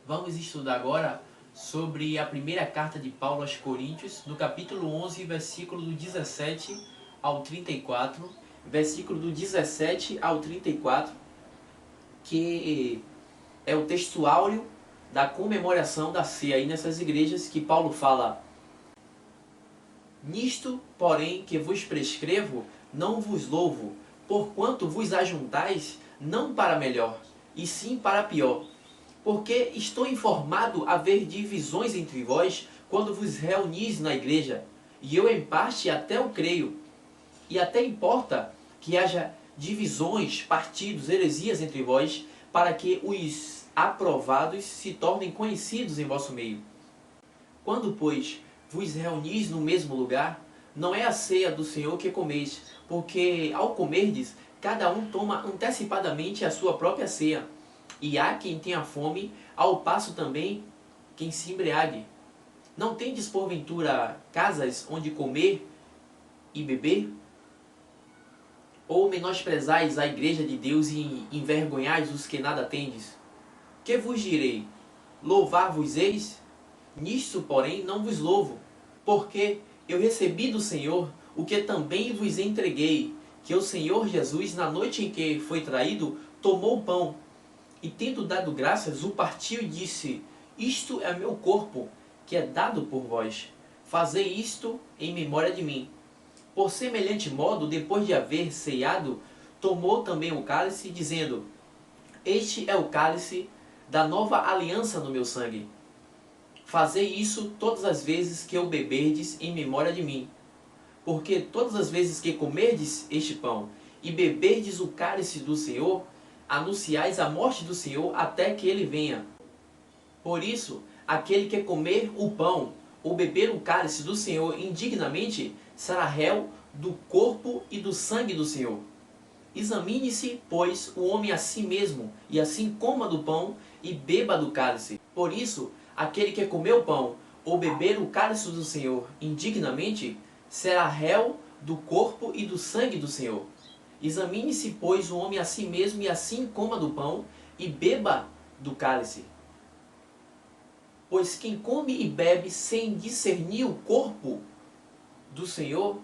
Vamos estudar agora sobre a primeira carta de Paulo aos Coríntios, no capítulo 11, versículo do 17 ao 34, versículo do 17 ao 34, que é o texto áureo da comemoração da ceia aí nessas igrejas, que Paulo fala: nisto, porém, que vos prescrevo, não vos louvo, porquanto vos ajuntais não para melhor, e sim para pior. Porque estou informado haver divisões entre vós quando vos reunis na igreja, e eu em parte até o creio. E até importa que haja divisões, partidos, heresias entre vós, para que os aprovados se tornem conhecidos em vosso meio. Quando, pois, vos reunis no mesmo lugar, não é a ceia do Senhor que comeis, porque ao comerdes, cada um toma antecipadamente a sua própria ceia. E há quem tenha fome, ao passo também quem se embriague. Não tendes porventura casas onde comer e beber? Ou menosprezais a igreja de Deus e envergonhais os que nada tendes? Que vos direi? Louvar-vos-eis? Nisto, porém, não vos louvo, porque eu recebi do Senhor o que também vos entreguei, que o Senhor Jesus, na noite em que foi traído, tomou o pão, e tendo dado graças, o partiu e disse: isto é meu corpo, que é dado por vós. Fazei isto em memória de mim. Por semelhante modo, depois de haver ceado, tomou também o cálice, dizendo: este é o cálice da nova aliança no meu sangue. Fazei isso todas as vezes que o beberdes em memória de mim. Porque todas as vezes que comerdes este pão e beberdes o cálice do Senhor, anunciais a morte do Senhor até que ele venha. Por isso, aquele que comer o pão ou beber o cálice do Senhor indignamente será réu do corpo e do sangue do Senhor. Examine-se, pois, o homem a si mesmo, e assim coma do pão e beba do cálice. Por isso, aquele que comer o pão ou beber o cálice do Senhor indignamente será réu do corpo e do sangue do Senhor. Examine-se, pois, o homem a si mesmo, e assim coma do pão e beba do cálice. Pois quem come e bebe sem discernir o corpo do Senhor,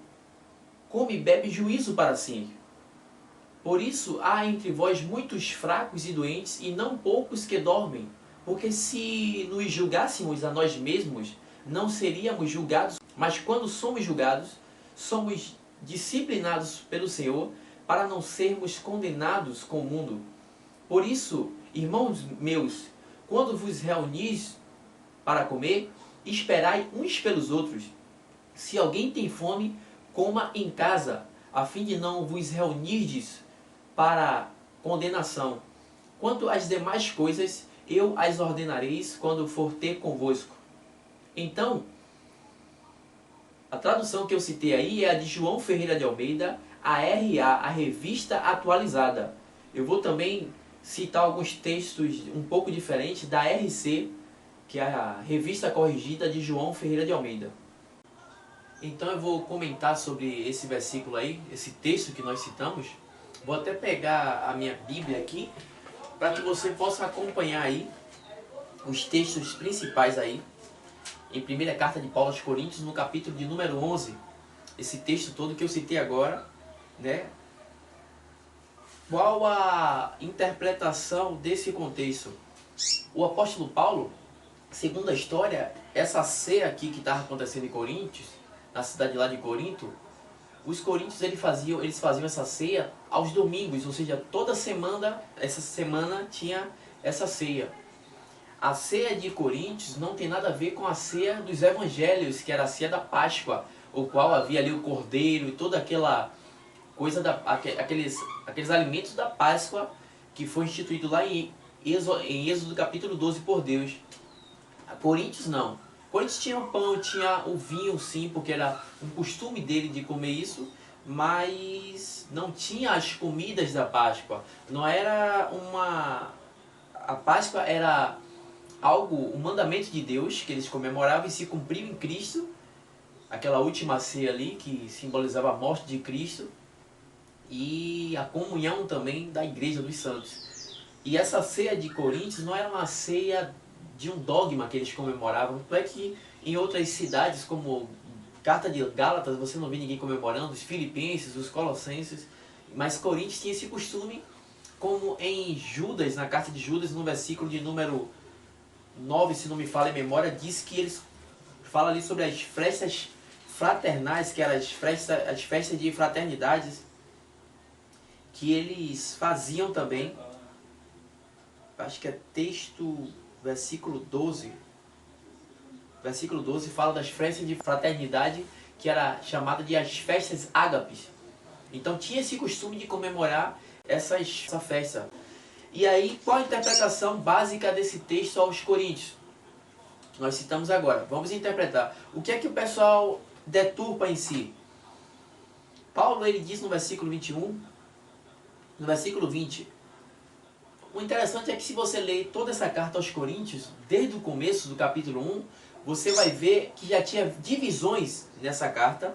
come e bebe juízo para si. Por isso há entre vós muitos fracos e doentes, e não poucos que dormem. Porque se nos julgássemos a nós mesmos, não seríamos julgados. Mas quando somos julgados, somos disciplinados pelo Senhor, para não sermos condenados com o mundo. Por isso, irmãos meus, quando vos reunis para comer, esperai uns pelos outros. Se alguém tem fome, coma em casa, a fim de não vos reunirdes para condenação. Quanto às demais coisas, eu as ordenareis quando for ter convosco. Então, a tradução que eu citei aí é a de João Ferreira de Almeida, a RA, a Revista Atualizada. Eu vou também citar alguns textos um pouco diferentes da RC, que é a Revista Corrigida de João Ferreira de Almeida. Então eu vou comentar sobre esse versículo aí, esse texto que nós citamos. Vou até pegar a minha Bíblia aqui, para que você possa acompanhar aí os textos principais aí, em primeira carta de Paulo aos Coríntios, no capítulo de número 11. Esse texto todo que eu citei agora, né? Qual a interpretação desse contexto? O apóstolo Paulo, segundo a história, essa ceia aqui que estava acontecendo em Coríntios, na cidade lá de Corinto, os coríntios eles faziam essa ceia aos domingos, ou seja, toda semana, essa semana tinha essa ceia. A ceia de Coríntios não tem nada a ver com a ceia dos evangelhos, que era a ceia da Páscoa, o qual havia ali o cordeiro e toda aquela coisa, aqueles alimentos da Páscoa que foi instituído lá em Êxodo capítulo 12 por Deus. A Coríntios não. Coríntios tinha o pão, tinha o vinho sim, porque era um costume dele de comer isso, mas não tinha as comidas da Páscoa. Não era a Páscoa era algo, um mandamento de Deus que eles comemoravam e se cumpriam em Cristo, aquela última ceia ali que simbolizava a morte de Cristo e a comunhão também da igreja dos santos. E essa ceia de Coríntios não era uma ceia de um dogma que eles comemoravam. Tanto é que em outras cidades, como Carta de Gálatas, você não vê ninguém comemorando, os filipenses, os colossenses, mas Coríntios tinha esse costume, como em Judas, na carta de Judas, no versículo de número 9, se não me falha a memória, diz que eles falam ali sobre as festas fraternais, que eram as festas de fraternidades, que eles faziam também. Acho que é texto, versículo 12. Versículo 12 fala das festas de fraternidade, que era chamada de as festas ágapes. Então tinha esse costume de comemorar essa festa. E aí, qual a interpretação básica desse texto aos Coríntios? Nós citamos agora. Vamos interpretar. O que é que o pessoal deturpa em si? Paulo, ele diz no versículo 21, no versículo 20. O interessante é que se você ler toda essa carta aos Coríntios, desde o começo do capítulo 1, você vai ver que já tinha divisões nessa carta.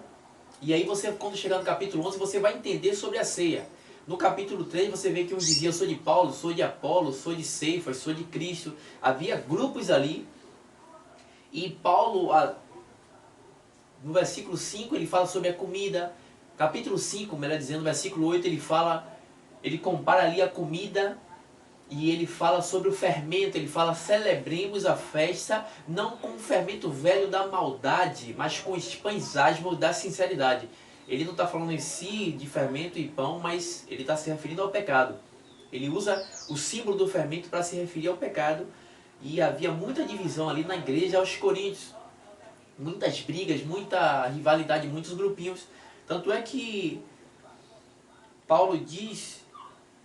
E aí você, quando chegar no capítulo 11, você vai entender sobre a ceia. No capítulo 3 você vê que uns diziam: eu sou de Paulo, sou de Apolo, sou de Cefas, sou de Cristo. Havia grupos ali. E Paulo, no versículo 5, ele fala sobre a comida. Capítulo 5, melhor dizendo, versículo 8, ele compara ali a comida. E ele fala sobre o fermento, ele fala: celebremos a festa, não com o fermento velho da maldade, mas com os pães asmos da sinceridade. Ele não está falando em si de fermento e pão, mas ele está se referindo ao pecado. Ele usa o símbolo do fermento para se referir ao pecado. E havia muita divisão ali na igreja aos Coríntios. Muitas brigas, muita rivalidade, muitos grupinhos. Tanto é que Paulo diz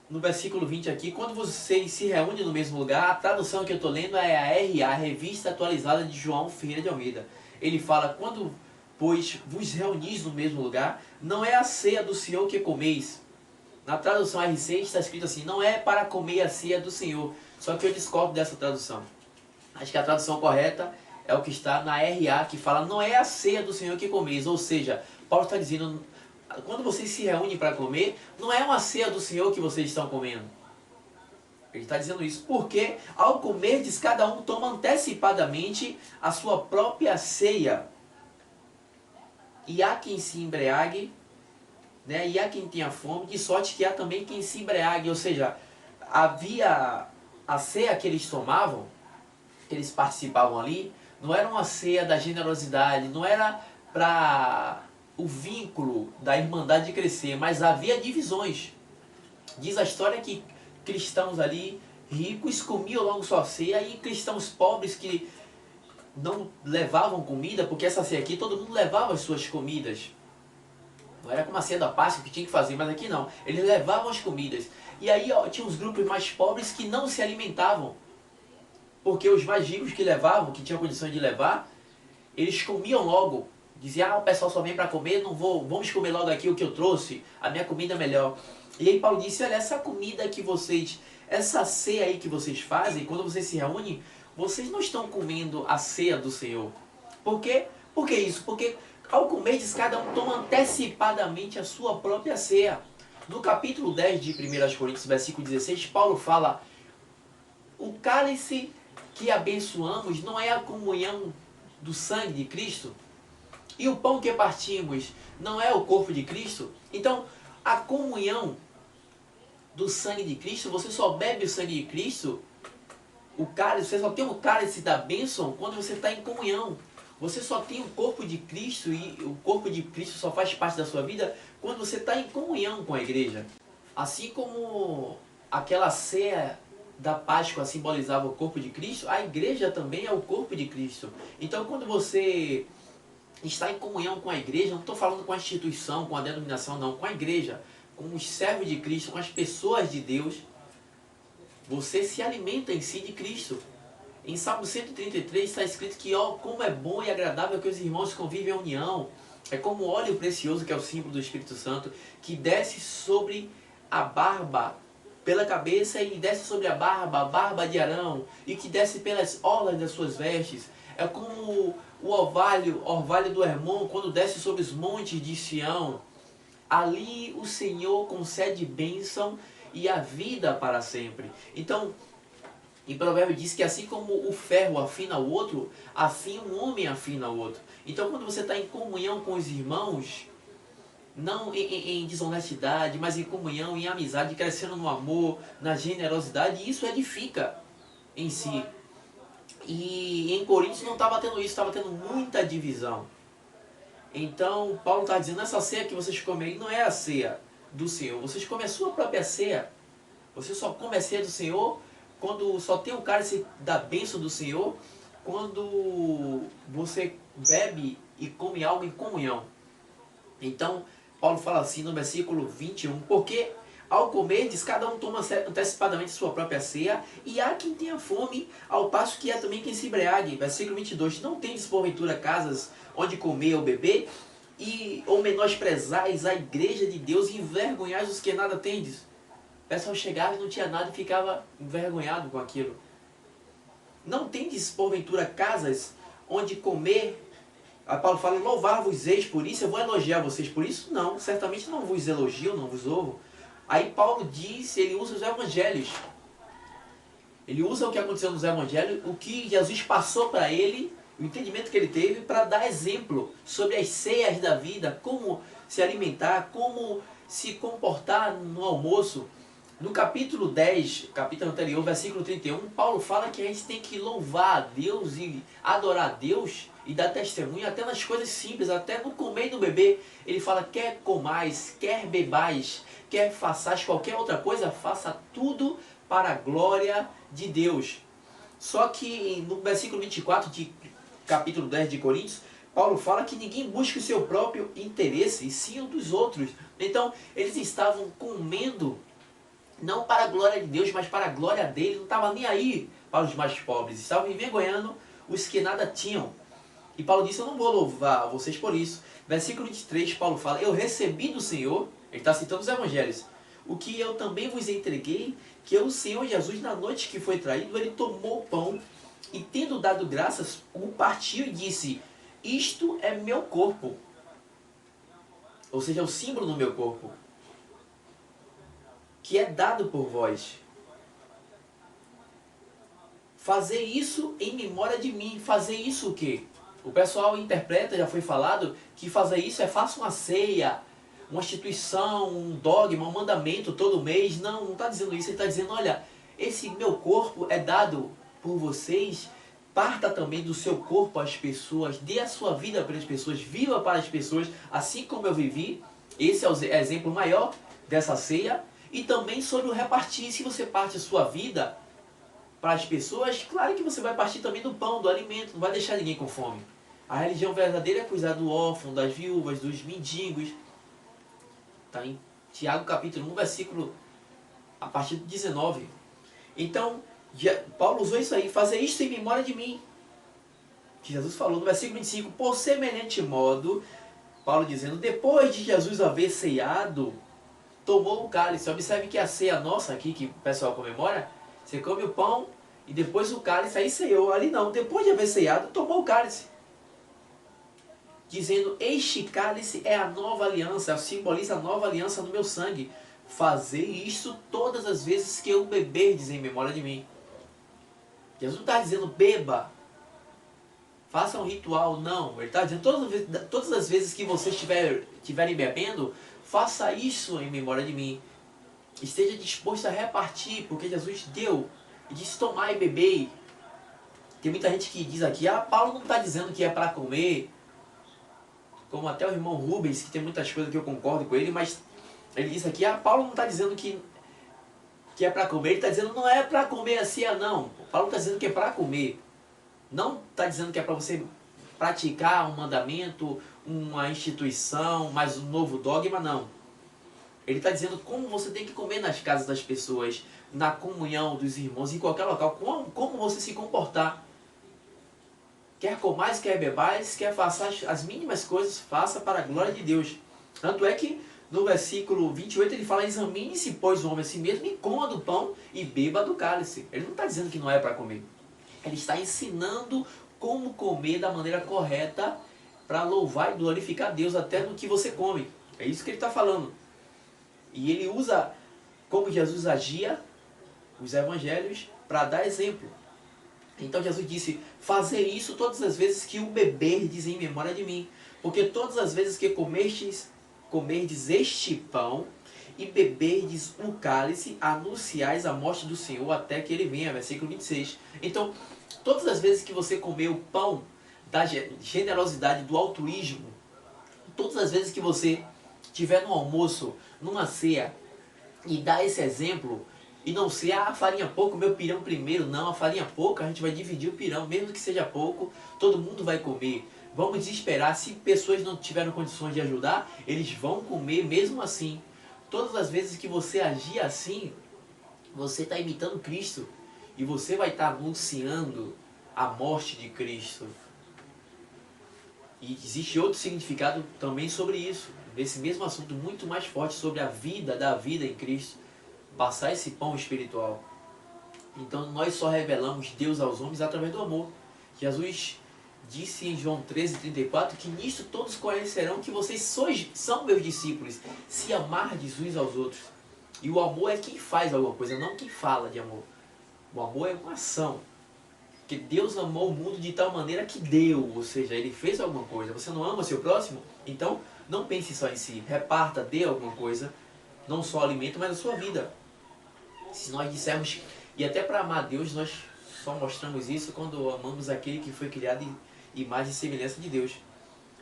no versículo 20 aqui: quando vocês se reúnem no mesmo lugar, a tradução que eu estou lendo é a RA, a Revista Atualizada de João Ferreira de Almeida. Ele fala: quando, pois, vos reunis no mesmo lugar, não é a ceia do Senhor que comeis. Na tradução RC está escrito assim: não é para comer a ceia do Senhor. Só que eu discordo dessa tradução. Acho que a tradução correta é o que está na RA, que fala: não é a ceia do Senhor que comeis. Ou seja, Paulo está dizendo: quando vocês se reúnem para comer, não é uma ceia do Senhor que vocês estão comendo. Ele está dizendo isso porque, ao comerdes, cada um toma antecipadamente a sua própria ceia. E há quem se embriague, né? E há quem tenha fome, de sorte que há também quem se embriague. Ou seja, havia a ceia que eles tomavam, que eles participavam ali, não era uma ceia da generosidade, não era para o vínculo da irmandade crescer, mas havia divisões. Diz a história que cristãos ali ricos comiam logo sua ceia, e cristãos pobres que não levavam comida, porque essa ceia aqui todo mundo levava as suas comidas. Não era como a ceia da Páscoa que tinha que fazer, mas aqui não. Eles levavam as comidas. E aí tinha uns grupos mais pobres que não se alimentavam, porque os mais ricos que levavam, que tinham condições de levar, eles comiam logo. Dizia: o pessoal só vem para comer, não vou, vamos comer logo aqui o que eu trouxe, a minha comida é melhor. E aí Paulo disse: olha, essa comida que vocês, essa ceia aí que vocês fazem, quando vocês se reúnem, vocês não estão comendo a ceia do Senhor. Por quê? Por que isso? Porque ao comer, cada um toma antecipadamente a sua própria ceia. No capítulo 10 de 1 Coríntios, versículo 16, Paulo fala: o cálice que abençoamos não é a comunhão do sangue de Cristo? E o pão que partimos não é o corpo de Cristo? Então, a comunhão do sangue de Cristo, você só bebe o sangue de Cristo, o cálice, você só tem o cálice da bênção quando você está em comunhão. Você só tem o corpo de Cristo, e o corpo de Cristo só faz parte da sua vida quando você está em comunhão com a igreja. Assim como aquela ceia da Páscoa simbolizava o corpo de Cristo, a igreja também é o corpo de Cristo. Então, quando você está em comunhão com a igreja, não estou falando com a instituição, com a denominação, não, com a igreja, com os servos de Cristo, com as pessoas de Deus, você se alimenta em si de Cristo. Em Salmo 133 está escrito que, ó, como é bom e agradável que os irmãos convivem em união. É como óleo precioso, que é o símbolo do Espírito Santo, que desce sobre a barba, pela cabeça, e desce sobre a barba de Arão, e que desce pelas orlas das suas vestes. É como o orvalho do Hermon, quando desce sobre os montes de Sião. Ali o Senhor concede bênção e a vida para sempre. Então, Em Provérbios diz que assim como o ferro afina o outro, assim um homem afina o outro. Então quando você está em comunhão com os irmãos, não em desonestidade, mas em comunhão, em amizade, crescendo no amor, na generosidade, isso edifica em si. E em Coríntios não estava tendo isso, estava tendo muita divisão. Então Paulo está dizendo, essa ceia que vocês comem aí não é a ceia do Senhor, vocês comem a sua própria ceia. Você só come a ceia do Senhor quando só tem o cálice da bênção do Senhor, quando você bebe e come algo em comunhão. Então, Paulo fala assim no versículo 21, porque ao comerdes, cada um toma antecipadamente sua própria ceia, e há quem tenha fome, ao passo que há também quem se embriague. Versículo 22, não tendes porventura casas onde comer ou beber, ou menosprezais a igreja de Deus e envergonhais os que nada tendes. O pessoal chegava e não tinha nada e ficava envergonhado com aquilo. Não tendes porventura casas onde comer. A Paulo fala, louvar-vos-eis por isso, eu vou elogiar vocês por isso? Não, certamente não vos elogio, não vos louvo. Aí Paulo diz, ele usa os evangelhos. Ele usa o que aconteceu nos evangelhos, o que Jesus passou para ele, o entendimento que ele teve, para dar exemplo sobre as ceias da vida, como se alimentar, como se comportar no almoço. No capítulo 10, capítulo anterior, versículo 31, Paulo fala que a gente tem que louvar a Deus e adorar a Deus e dar testemunho até nas coisas simples, até no comer e no beber. Ele fala, quer comais, quer bebais, quer façais qualquer outra coisa, faça tudo para a glória de Deus. Só que no versículo 24 de capítulo 10 de Coríntios, Paulo fala que ninguém busca o seu próprio interesse, e sim o dos outros. Então, eles estavam comendo não para a glória de Deus, mas para a glória dele. Não estava nem aí para os mais pobres. Estavam envergonhando os que nada tinham. E Paulo disse, eu não vou louvar vocês por isso. Versículo 23, Paulo fala, eu recebi do Senhor, ele está citando os evangelhos, o que eu também vos entreguei, que o Senhor Jesus, na noite que foi traído, ele tomou o pão e, tendo dado graças, o partiu e disse, isto é meu corpo. Ou seja, o símbolo do meu corpo, que é dado por vós. Fazer isso em memória de mim. Fazer isso o quê? O pessoal interpreta, já foi falado, que fazer isso é faça uma ceia, uma instituição, um dogma, um mandamento todo mês. Não, não está dizendo isso. Ele está dizendo, olha, esse meu corpo é dado por vocês. Parta também do seu corpo às pessoas. Dê a sua vida para as pessoas. Viva para as pessoas, assim como eu vivi. Esse é o exemplo maior dessa ceia. E também sobre o repartir. Se você parte a sua vida para as pessoas, claro que você vai partir também do pão, do alimento. Não vai deixar ninguém com fome. A religião verdadeira é cuidar do órfão, das viúvas, dos mendigos. Está em Tiago capítulo 1, versículo a partir do 19. Então, Paulo usou isso aí. Fazer isto em memória de mim. Que Jesus falou no versículo 25. Por semelhante modo, Paulo dizendo, depois de Jesus haver ceado, tomou o cálice. Observe que a ceia nossa aqui, que o pessoal comemora, você come o pão e depois o cálice, aí ceou. Ali não, depois de haver ceado, tomou o cálice. Dizendo, este cálice é a nova aliança, simboliza a nova aliança no meu sangue. Fazer isso todas as vezes que eu beberdes em memória de mim. Jesus não está dizendo, beba, faça um ritual, não. Ele está dizendo, todas as vezes que vocês estiverem bebendo, faça isso em memória de mim. Esteja disposto a repartir, porque Jesus deu e disse, tomai e bebei. Tem muita gente que diz aqui, Paulo não está dizendo que é para comer, como até o irmão Rubens, que tem muitas coisas que eu concordo com ele, mas ele diz aqui, Paulo não está dizendo que é para comer, ele está dizendo não é para comer assim, não. Paulo está dizendo que é para comer. Não está dizendo que é para você praticar um mandamento, uma instituição, mais um novo dogma, não. Ele está dizendo como você tem que comer nas casas das pessoas, na comunhão dos irmãos, em qualquer local, como você se comportar. Quer comais, quer bebais, quer faça as mínimas coisas, faça para a glória de Deus. Tanto é que no versículo 28 ele fala, examine-se, pois, o homem a si mesmo, e coma do pão e beba do cálice. Ele não está dizendo que não é para comer. Ele está ensinando como comer da maneira correta para louvar e glorificar Deus até no que você come. É isso que ele está falando. E ele usa como Jesus agia, os evangelhos para dar exemplo. Então Jesus disse, fazer isso todas as vezes que o beberdes em memória de mim. Porque todas as vezes que comerdes este pão e beberdes o cálice, anunciais a morte do Senhor até que ele venha. Versículo 26. Então, todas as vezes que você comer o pão da generosidade, do altruísmo, todas as vezes que você estiver no almoço, numa ceia, e dá esse exemplo, e não ser, a farinha pouco, meu pirão primeiro. Não, a farinha pouca, a gente vai dividir o pirão, mesmo que seja pouco, todo mundo vai comer. Vamos esperar, se pessoas não tiveram condições de ajudar, eles vão comer mesmo assim. Todas as vezes que você agir assim, você está imitando Cristo. E você vai estar anunciando a morte de Cristo. E existe outro significado também sobre isso. Nesse mesmo assunto muito mais forte, sobre a vida, da vida em Cristo. Passar esse pão espiritual. Então nós só revelamos Deus aos homens através do amor. Jesus disse em João 13:34 que nisto todos conhecerão que vocês são meus discípulos, se amardes uns aos outros. E o amor é quem faz alguma coisa, não quem fala de amor. O amor é uma ação. Porque Deus amou o mundo de tal maneira que deu, ou seja, Ele fez alguma coisa. Você não ama o seu próximo? Então não pense só em si, reparta, dê alguma coisa, não só o alimento, mas a sua vida. Se nós dissermos, e até para amar Deus, nós só mostramos isso quando amamos aquele que foi criado em imagem e semelhança de Deus.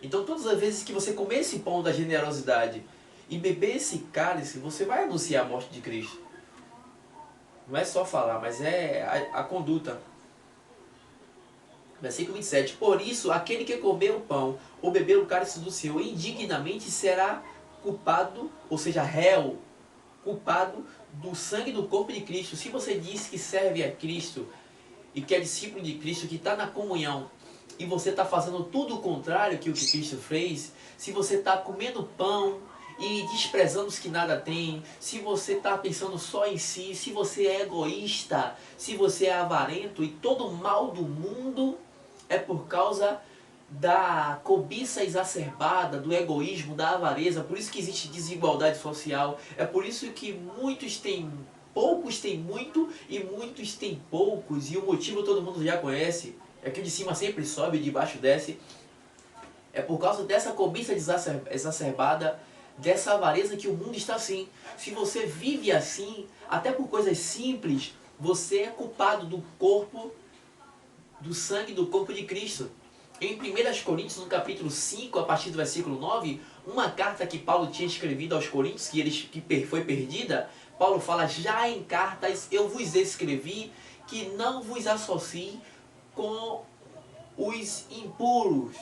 Então todas as vezes que você comer esse pão da generosidade e beber esse cálice, você vai anunciar a morte de Cristo. Não é só falar, mas é a conduta. Versículo 27. Por isso, aquele que comer o pão ou beber o cálice do Senhor indignamente será culpado, ou seja, réu, culpado do sangue e do corpo de Cristo. Se você diz que serve a Cristo e que é discípulo de Cristo, que está na comunhão, e você está fazendo tudo o contrário que o que Cristo fez, se você está comendo pão e desprezando os que nada têm, se você está pensando só em si, se você é egoísta, se você é avarento, e todo o mal do mundo é por causa da cobiça exacerbada, do egoísmo, da avareza. Por isso que existe desigualdade social. É por isso que poucos têm muito e muitos têm poucos. E o motivo todo mundo já conhece. É que o de cima sempre sobe e o de baixo desce. É por causa dessa cobiça exacerbada, dessa avareza que o mundo está assim. Se você vive assim, até por coisas simples, você é culpado do corpo, do sangue do corpo de Cristo. Em 1 Coríntios, no capítulo 5, a partir do versículo 9, uma carta que Paulo tinha escrevido aos Coríntios, que foi perdida, Paulo fala, já em cartas eu vos escrevi que não vos associe com os impuros.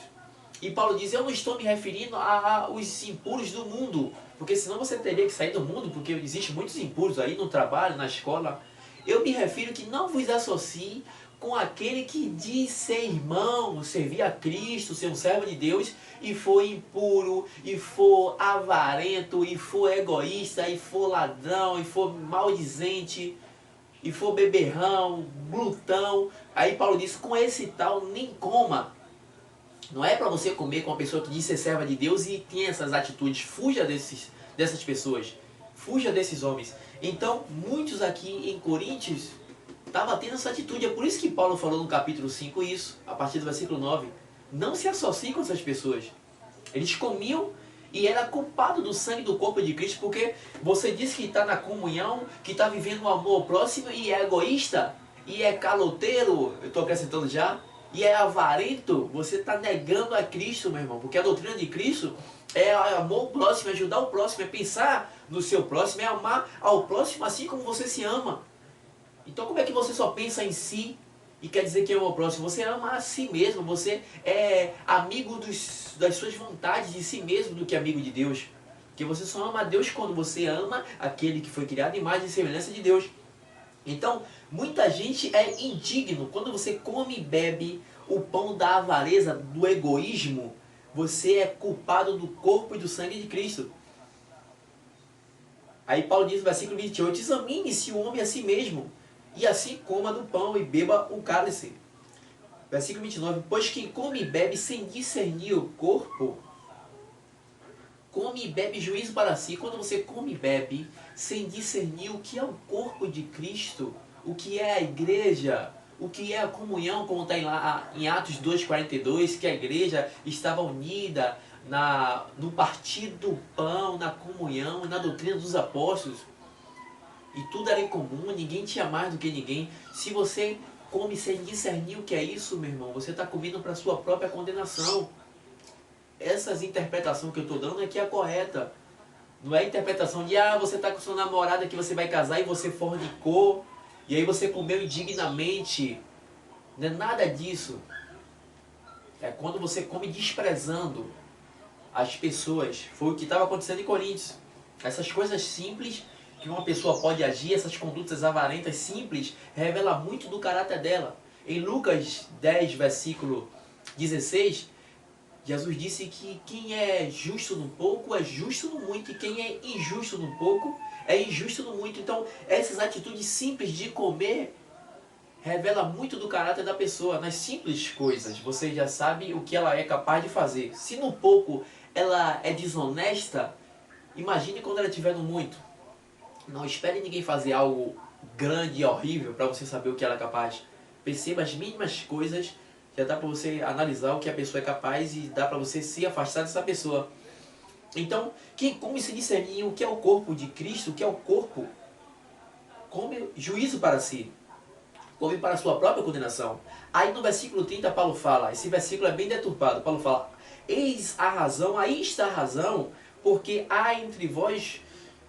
E Paulo diz, eu não estou me referindo aos impuros do mundo, porque senão você teria que sair do mundo, porque existem muitos impuros aí no trabalho, na escola. Eu me refiro que não vos associe com aquele que diz ser irmão, servir a Cristo, ser um servo de Deus, e for impuro, e for avarento, e for egoísta, e for ladrão, e for maldizente, e for beberrão, glutão. Aí Paulo diz, com esse tal nem coma. Não é para você comer com uma pessoa que diz ser serva de Deus e tem essas atitudes. Fuja dessas pessoas. Fuja desses homens. Então, muitos aqui em Coríntios estavam tendo essa atitude. É por isso que Paulo falou no capítulo 5 isso, a partir do versículo 9. Não se associe com essas pessoas. Eles comiam e era culpado do sangue do corpo de Cristo, porque você diz que está na comunhão, que está vivendo o amor ao próximo e é egoísta, e é caloteiro, eu estou acrescentando já, e é avarento. Você está negando a Cristo, meu irmão, porque a doutrina de Cristo é amor ao próximo, é ajudar o próximo, é pensar no seu próximo, é amar ao próximo assim como você se ama. Então como é que você só pensa em si e quer dizer que ama ao próximo? Você ama a si mesmo, você é amigo das suas vontades de si mesmo do que amigo de Deus. Porque você só ama a Deus quando você ama aquele que foi criado em imagem e semelhança de Deus. Então, muita gente é indigno. Quando você come e bebe o pão da avareza, do egoísmo, você é culpado do corpo e do sangue de Cristo. Aí Paulo diz no versículo 28, examine-se o homem a si mesmo, e assim coma do pão e beba o cálice. Versículo 29, pois quem come e bebe sem discernir o corpo, come e bebe juízo para si. Quando você come e bebe sem discernir o que é o corpo de Cristo, o que é a igreja, o que é a comunhão, como está lá em Atos 2,42, que a igreja estava unida no partir do pão, na comunhão, na doutrina dos apóstolos. E tudo era em comum, ninguém tinha mais do que ninguém. Se você come sem discernir o que é isso, meu irmão, você está comendo para a sua própria condenação. Essas interpretações que eu estou dando aqui é a correta. Não é a interpretação de, você está com sua namorada que você vai casar e você fornicou, e aí você comeu indignamente. Não é nada disso. É quando você come desprezando as pessoas. Foi o que estava acontecendo em Coríntios. Essas coisas simples que uma pessoa pode agir, essas condutas avarentas simples, revela muito do caráter dela. Em Lucas 10, versículo 16, Jesus disse que quem é justo no pouco é justo no muito, e quem é injusto no pouco é injusto no muito. Então, essas atitudes simples de comer revela muito do caráter da pessoa. Nas simples coisas, você já sabe o que ela é capaz de fazer. Se no pouco ela é desonesta, imagine quando ela estiver no muito. Não espere ninguém fazer algo grande e horrível para você saber o que ela é capaz. Perceba as mínimas coisas, já dá para você analisar o que a pessoa é capaz e dá para você se afastar dessa pessoa. Então, quem come se discernir o que é o corpo de Cristo, o que é o corpo, come juízo para si, come para a sua própria condenação. Aí no versículo 30 Paulo fala, esse versículo é bem deturpado, Paulo fala, eis a razão, aí está a razão, porque há entre vós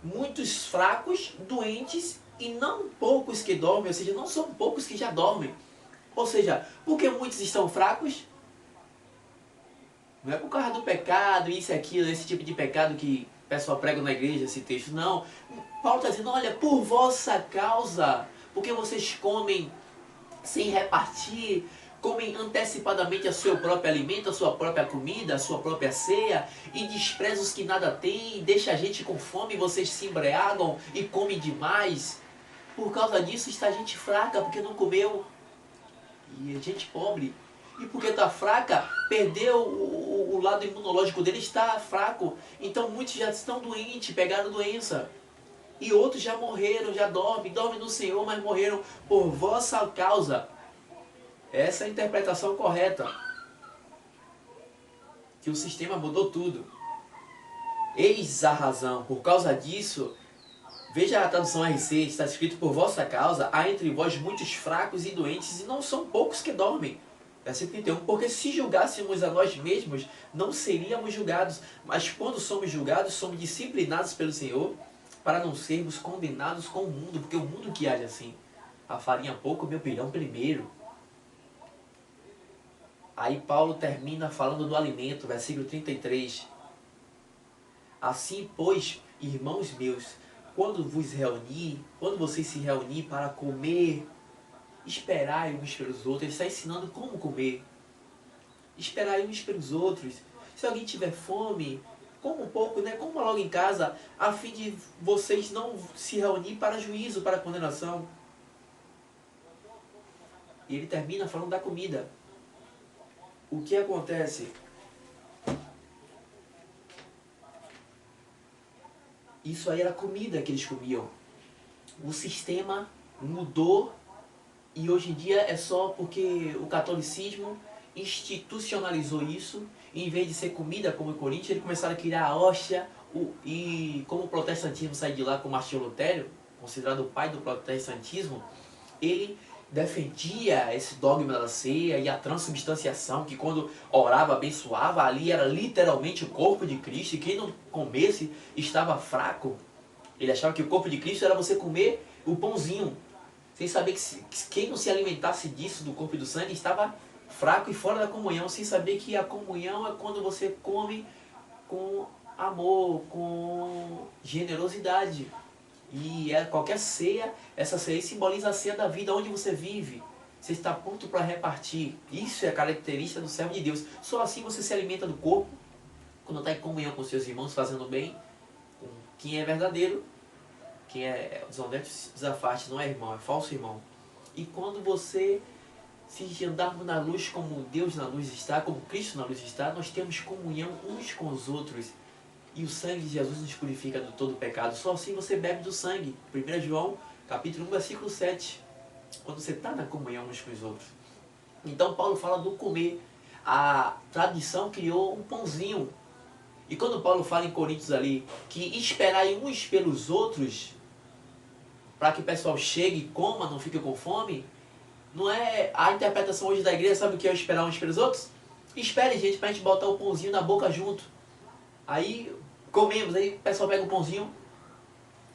muitos fracos, doentes e não poucos que dormem, ou seja, não são poucos que já dormem. Ou seja, porque muitos estão fracos, não é por causa do pecado, isso e aquilo, esse tipo de pecado que o pessoal prega na igreja, esse texto, não. Paulo está dizendo, olha, por vossa causa, porque vocês comem sem repartir, comem antecipadamente o seu próprio alimento, a sua própria comida, a sua própria ceia, e desprezam os que nada têm, e deixa a gente com fome, vocês se embriagam e comem demais. Por causa disso está a gente fraca, porque não comeu, e a gente pobre. E porque está fraca, perdeu o lado imunológico dele, está fraco. Então muitos já estão doentes, pegaram doença. E outros já morreram, já dormem no Senhor, mas morreram por vossa causa. Essa é a interpretação correta. Que o sistema mudou tudo. Eis a razão. Por causa disso, veja a tradução RC, está escrito por vossa causa, há entre vós muitos fracos e doentes, e não são poucos que dormem. Versículo 31. Porque se julgássemos a nós mesmos, não seríamos julgados. Mas quando somos julgados, somos disciplinados pelo Senhor, para não sermos condenados com o mundo, porque o mundo que age assim, a farinha pouco, meu pirão primeiro. Aí Paulo termina falando do alimento, versículo 33. Assim, pois, irmãos meus, quando vocês se reunir para comer, esperai uns pelos outros. Ele está ensinando como comer. Esperai uns pelos outros. Se alguém tiver fome, coma um pouco, né? Coma logo em casa, a fim de vocês não se reunir para juízo, para condenação. E ele termina falando da comida. O que acontece? Isso aí era comida que eles comiam. O sistema mudou e hoje em dia é só porque o catolicismo institucionalizou isso. E em vez de ser comida como em Coríntios, eles começaram a criar a hóstia. E como o protestantismo saiu de lá com Martinho Lutero, considerado o pai do protestantismo, ele defendia esse dogma da ceia e a transubstanciação, que quando orava, abençoava, ali era literalmente o corpo de Cristo, e quem não comesse estava fraco. Ele achava que o corpo de Cristo era você comer o pãozinho, sem saber que quem não se alimentasse disso, do corpo e do sangue, estava fraco e fora da comunhão, sem saber que a comunhão é quando você come com amor, com generosidade. E qualquer ceia, essa ceia simboliza a ceia da vida, onde você vive. Você está pronto para repartir. Isso é a característica do servo de Deus. Só assim você se alimenta do corpo, quando está em comunhão com seus irmãos, fazendo bem. Quem é verdadeiro, quem é desonesto, desafaste, não é irmão, é falso irmão. E quando você se andarmos na luz como Deus na luz está, como Cristo na luz está, nós temos comunhão uns com os outros. E o sangue de Jesus nos purifica de todo pecado. Só assim você bebe do sangue. 1 João, capítulo 1, versículo 7. quando você está na comunhão uns com os outros. Então Paulo fala do comer. A tradição criou um pãozinho. E quando Paulo fala em Coríntios ali, que esperai uns pelos outros, para que o pessoal chegue e coma, não fique com fome, não é a interpretação hoje da igreja, sabe o que é esperar uns pelos outros? Espere, gente, para a gente botar o pãozinho na boca junto. Aí comemos, aí o pessoal pega o pãozinho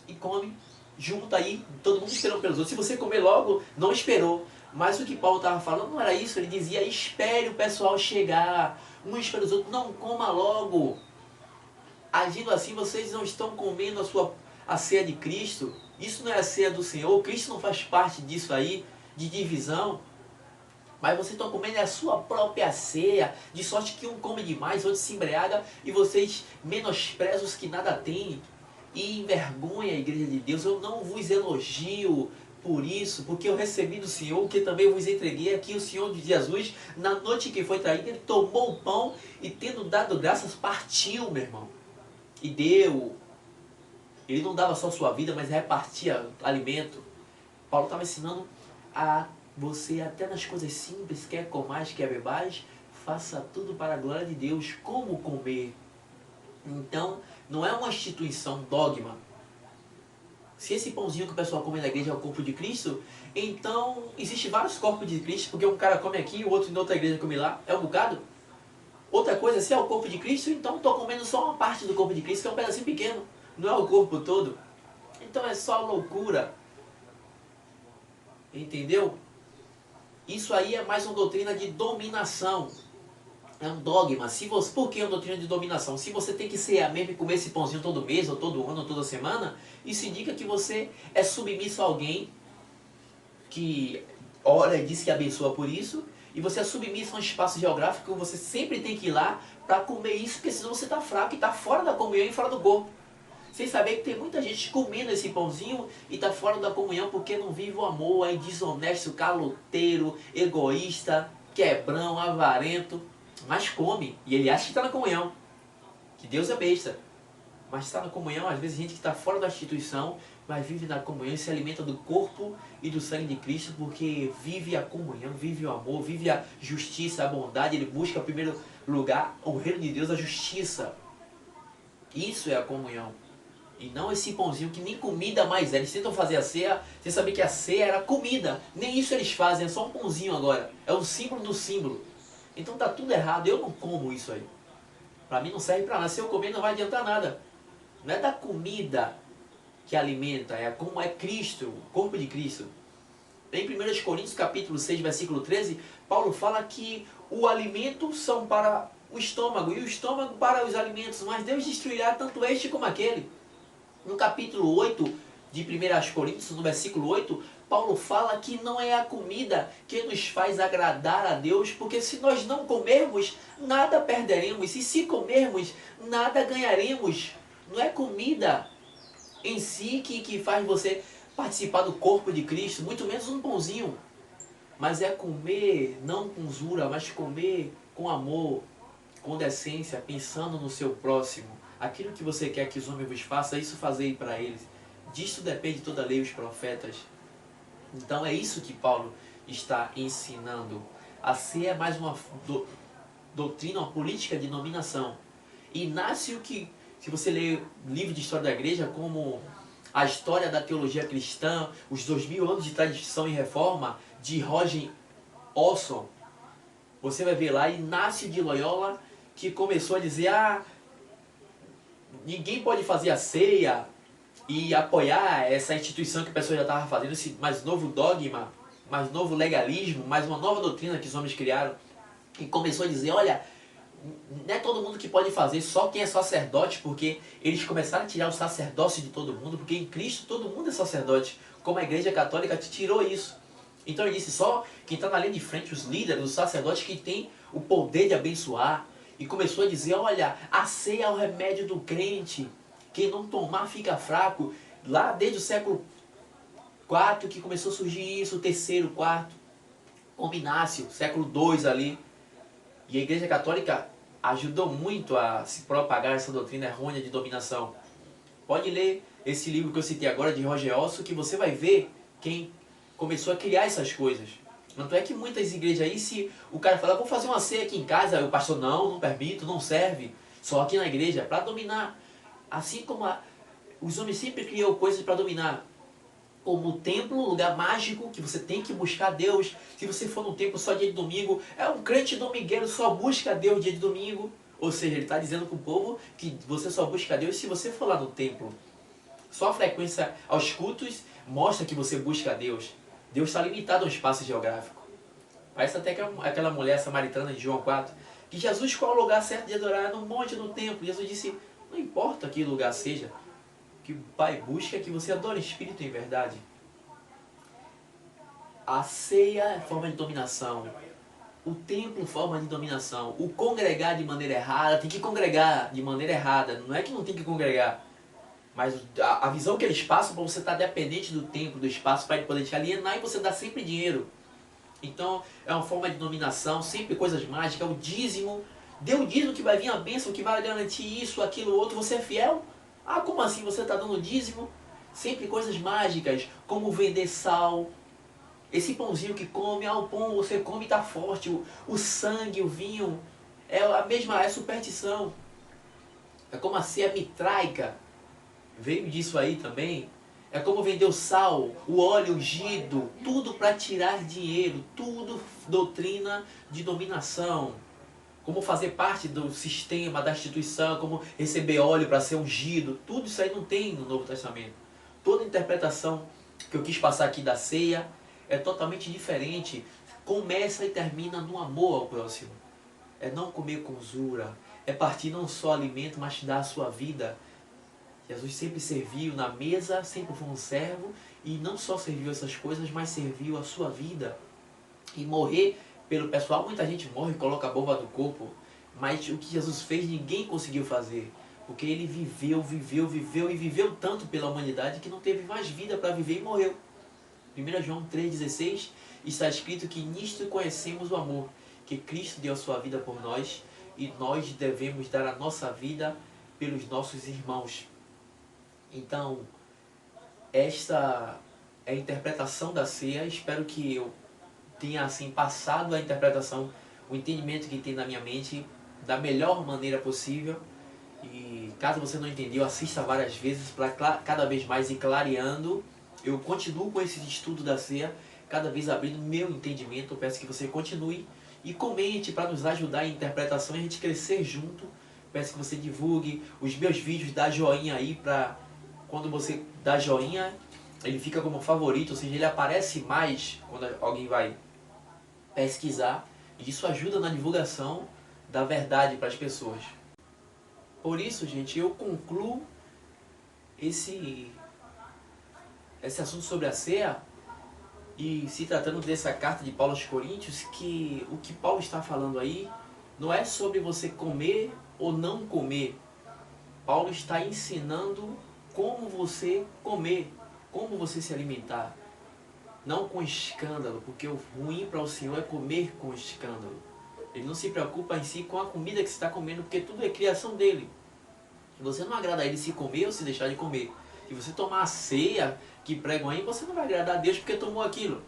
e come junto aí, todo mundo esperando pelos outros. Se você comer logo, não esperou. Mas o que Paulo estava falando não era isso, ele dizia, espere o pessoal chegar, uns pelos outros, não coma logo. Agindo assim, vocês não estão comendo a ceia de Cristo. Isso não é a ceia do Senhor, Cristo não faz parte disso aí, de divisão. Mas vocês estão comendo a sua própria ceia, de sorte que um come demais, outro se embriaga, e vocês menosprezam os que nada têm, e envergonha a igreja de Deus. Eu não vos elogio por isso, porque eu recebi do Senhor, o que também vos entreguei aqui. O Senhor de Jesus, na noite que foi traído, ele tomou o pão e, tendo dado graças, partiu, meu irmão, e deu. Ele não dava só sua vida, mas repartia alimento. Paulo estava ensinando a você, até nas coisas simples, quer comais, quer bebais, faça tudo para a glória de Deus. Como comer? Então, não é uma instituição, dogma. Se esse pãozinho que o pessoal come na igreja é o corpo de Cristo, então existe vários corpos de Cristo, porque um cara come aqui, o outro em outra igreja come lá, é um bocado. Outra coisa, se é o corpo de Cristo, então estou comendo só uma parte do corpo de Cristo, que é um pedacinho pequeno, não é o corpo todo. Então é só loucura. Entendeu? Isso aí é mais uma doutrina de dominação. É um dogma. Por que uma doutrina de dominação? Se você tem que ser mesmo e comer esse pãozinho todo mês, ou todo ano, ou toda semana, isso indica que você é submisso a alguém que ora e diz que abençoa por isso, e você é submisso a um espaço geográfico que você sempre tem que ir lá para comer isso, porque senão você está fraco e está fora da comunhão e fora do corpo. Sem saber que tem muita gente comendo esse pãozinho e está fora da comunhão porque não vive o amor, é desonesto, caloteiro, egoísta, quebrão, avarento, mas come. E ele acha que está na comunhão, que Deus é besta. Mas está na comunhão, às vezes gente que está fora da instituição, mas vive na comunhão e se alimenta do corpo e do sangue de Cristo, porque vive a comunhão, vive o amor, vive a justiça, a bondade. Ele busca em primeiro lugar o reino de Deus, a justiça. Isso é a comunhão. E não esse pãozinho que nem comida mais é. Eles tentam fazer a ceia, sem saber que a ceia era comida. Nem isso eles fazem, é só um pãozinho agora. É o símbolo do símbolo. Então tá tudo errado, eu não como isso aí. Para mim não serve para nada, se eu comer não vai adiantar nada. Não é da comida que alimenta, é como é Cristo, o corpo de Cristo. Em 1 Coríntios capítulo 6, versículo 13, Paulo fala que o alimento são para o estômago e o estômago para os alimentos, mas Deus destruirá tanto este como aquele. No capítulo 8 de 1 Coríntios, no versículo 8, Paulo fala que não é a comida que nos faz agradar a Deus, porque se nós não comermos, nada perderemos, e se comermos, nada ganharemos. Não é comida em si que faz você participar do corpo de Cristo, muito menos um pãozinho. Mas é comer não com usura, mas comer com amor, com decência, pensando no seu próximo. Aquilo que você quer que os homens vos façam, isso fazei para eles. Disso depende toda a lei e os profetas. Então é isso que Paulo está ensinando. A ceia é mais uma doutrina, uma política de dominação. E nasce o que, se você ler livro de história da igreja, como a história da teologia cristã, os 2000 anos de tradição e reforma, de Roger Olson, você vai ver lá, Inácio de Loyola, que começou a dizer, ninguém pode fazer a ceia e apoiar essa instituição que a pessoa já estava fazendo, esse mais novo dogma, mais novo legalismo, mais uma nova doutrina que os homens criaram. E começou a dizer, olha, não é todo mundo que pode fazer, só quem é sacerdote, porque eles começaram a tirar o sacerdócio de todo mundo, porque em Cristo todo mundo é sacerdote, como a Igreja Católica tirou isso. Então ele disse, só quem está na linha de frente, os líderes, os sacerdotes que têm o poder de abençoar. E começou a dizer, olha, a ceia é o remédio do crente, quem não tomar fica fraco. Lá desde o século IV que começou a surgir isso, o terceiro, quarto, como Inácio, século II ali. E a Igreja Católica ajudou muito a se propagar essa doutrina errônea de dominação. Pode ler esse livro que eu citei agora, de Roger Olson, que você vai ver quem começou a criar essas coisas. Tanto é que muitas igrejas aí, se o cara fala, vou fazer uma ceia aqui em casa, o pastor, não permito, não serve, só aqui na igreja, para dominar. Assim como os homens sempre criam coisas para dominar. Como o templo, um lugar mágico, que você tem que buscar Deus. Se você for num templo só dia de domingo, é um crente domingueiro, só busca Deus dia de domingo. Ou seja, ele está dizendo para o povo que você só busca Deus se você for lá no templo. Só a frequência aos cultos mostra que você busca Deus. Deus está limitado a um espaço geográfico. Parece até que aquela mulher samaritana de João 4, que Jesus, qual é o lugar certo de adorar? No monte, no templo. Jesus disse, não importa que lugar seja, que o Pai busca que você adore Espírito em verdade. A ceia é forma de dominação. O templo é forma de dominação. O congregar de maneira errada, tem que congregar de maneira errada. Não é que não tem que congregar. Mas a visão que eles passam para você estar dependente do templo, do espaço, para ele poder te alienar e você dar sempre dinheiro. Então é uma forma de dominação, sempre coisas mágicas, o dízimo. Dê o dízimo que vai vir a bênção, que vai garantir isso, aquilo, outro. Você é fiel? Ah, como assim você está dando dízimo? Sempre coisas mágicas, como vender sal. Esse pãozinho que come, o pão você come e está forte. O sangue, o vinho, é a mesma, é superstição. É como a ceia mitraica. Veio disso aí também. É como vender o sal, o óleo ungido, tudo para tirar dinheiro, tudo doutrina de dominação. Como fazer parte do sistema, da instituição, como receber óleo para ser ungido, tudo isso aí não tem no Novo Testamento. Toda interpretação que eu quis passar aqui da ceia é totalmente diferente. Começa e termina no amor ao próximo. É não comer com usura, é partir não só alimento, mas dar a sua vida. Jesus sempre serviu na mesa, sempre foi um servo, e não só serviu essas coisas, mas serviu a sua vida. E morrer pelo pessoal, muita gente morre e coloca a bomba do corpo, mas o que Jesus fez ninguém conseguiu fazer, porque ele viveu e viveu tanto pela humanidade que não teve mais vida para viver e morreu. 1 João 3,16 está escrito que nisto conhecemos o amor, que Cristo deu a sua vida por nós, e nós devemos dar a nossa vida pelos nossos irmãos. Então, esta é a interpretação da ceia. Espero que eu tenha assim passado a interpretação, o entendimento que tem na minha mente da melhor maneira possível. E caso você não entendeu, assista várias vezes para cada vez mais ir clareando. Eu continuo com esse estudo da ceia, cada vez abrindo meu entendimento. Eu peço que você continue e comente para nos ajudar em interpretação e a gente crescer junto. Peço que você divulgue os meus vídeos, dá joinha aí para... Quando você dá joinha, ele fica como favorito, ou seja, ele aparece mais quando alguém vai pesquisar. E isso ajuda na divulgação da verdade para as pessoas. Por isso, gente, eu concluo esse assunto sobre a ceia. E se tratando dessa carta de Paulo aos Coríntios, que o que Paulo está falando aí não é sobre você comer ou não comer. Paulo está ensinando como você comer, como você se alimentar. Não com escândalo, porque o ruim para o Senhor é comer com escândalo. Ele não se preocupa em si com a comida que você está comendo, porque tudo é criação dele. E você não agrada a ele se comer ou se deixar de comer. Se você tomar a ceia que pregam aí, você não vai agradar a Deus porque tomou aquilo.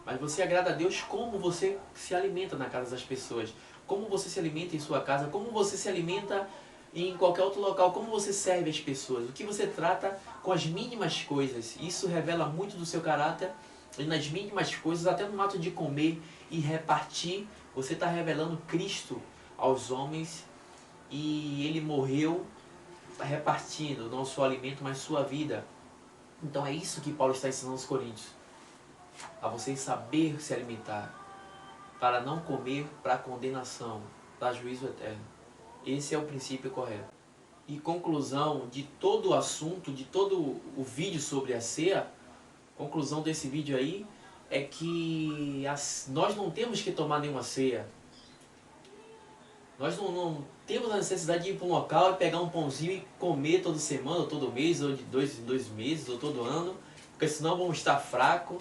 Mas você agrada a Deus como você se alimenta na casa das pessoas. Como você se alimenta em sua casa, como você se alimenta em qualquer outro local, como você serve as pessoas, o que você trata com as mínimas coisas. Isso revela muito do seu caráter, e nas mínimas coisas, até no ato de comer e repartir, você está revelando Cristo aos homens, e ele morreu repartindo, não só alimento, mas sua vida. Então é isso que Paulo está ensinando aos Coríntios, a vocês saber se alimentar, para não comer para condenação, para juízo eterno. Esse é o princípio correto. E conclusão de todo o assunto, de todo o vídeo sobre a ceia, conclusão desse vídeo aí, é que nós não temos que tomar nenhuma ceia. Nós não temos a necessidade de ir para um local e pegar um pãozinho e comer toda semana, ou todo mês, ou de dois em 2 meses, ou todo ano, porque senão vamos estar fracos,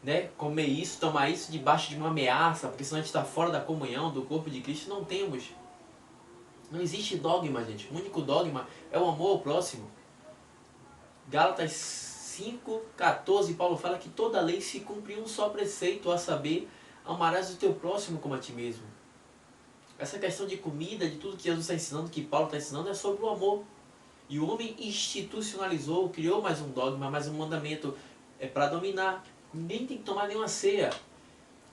né? Comer isso, tomar isso debaixo de uma ameaça, porque senão a gente está fora da comunhão do corpo de Cristo. Não temos. Não existe dogma, gente. O único dogma é o amor ao próximo. Gálatas 5:14, Paulo fala que toda lei se cumpre em um só preceito, a saber, amarás o teu próximo como a ti mesmo. Essa questão de comida, de tudo que Jesus está ensinando, que Paulo está ensinando, é sobre o amor. E o homem institucionalizou, criou mais um dogma, mais um mandamento para dominar. Ninguém tem que tomar nenhuma ceia.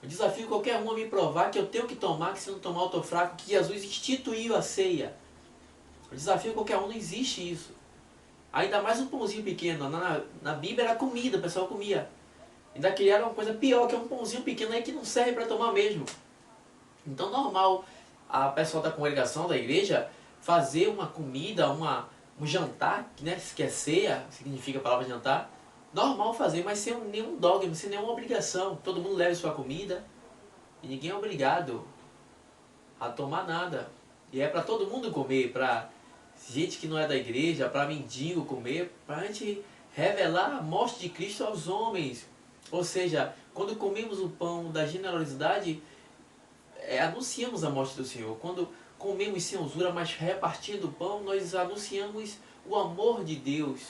Eu desafio qualquer um a me provar que eu tenho que tomar, que se não tomar eu estou fraco, que Jesus instituiu a ceia. Eu desafio qualquer um, não existe isso. Ainda mais um pãozinho pequeno. Na Bíblia era comida, o pessoal comia. Ainda criaram uma coisa pior, que é um pãozinho pequeno aí que não serve para tomar mesmo. Então normal a pessoa da congregação, da igreja, fazer uma comida, um jantar, né, que é ceia, significa a palavra jantar, normal fazer, mas sem nenhum dogma, sem nenhuma obrigação. Todo mundo leva sua comida e ninguém é obrigado a tomar nada. E é para todo mundo comer, para gente que não é da igreja, para mendigo comer, para a gente revelar a morte de Cristo aos homens. Ou seja, quando comemos o pão da generosidade, anunciamos a morte do Senhor. Quando comemos sem usura, mas repartindo o pão, nós anunciamos o amor de Deus.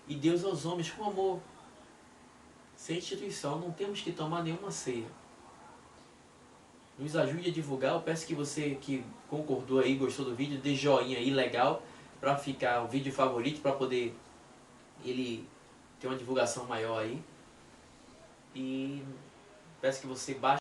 E Deus aos homens com amor. Sem instituição, não temos que tomar nenhuma ceia. Nos ajude a divulgar. Eu peço que você que concordou aí, gostou do vídeo, dê joinha aí, legal, para ficar o vídeo favorito, para poder ele ter uma divulgação maior aí. E peço que você baixe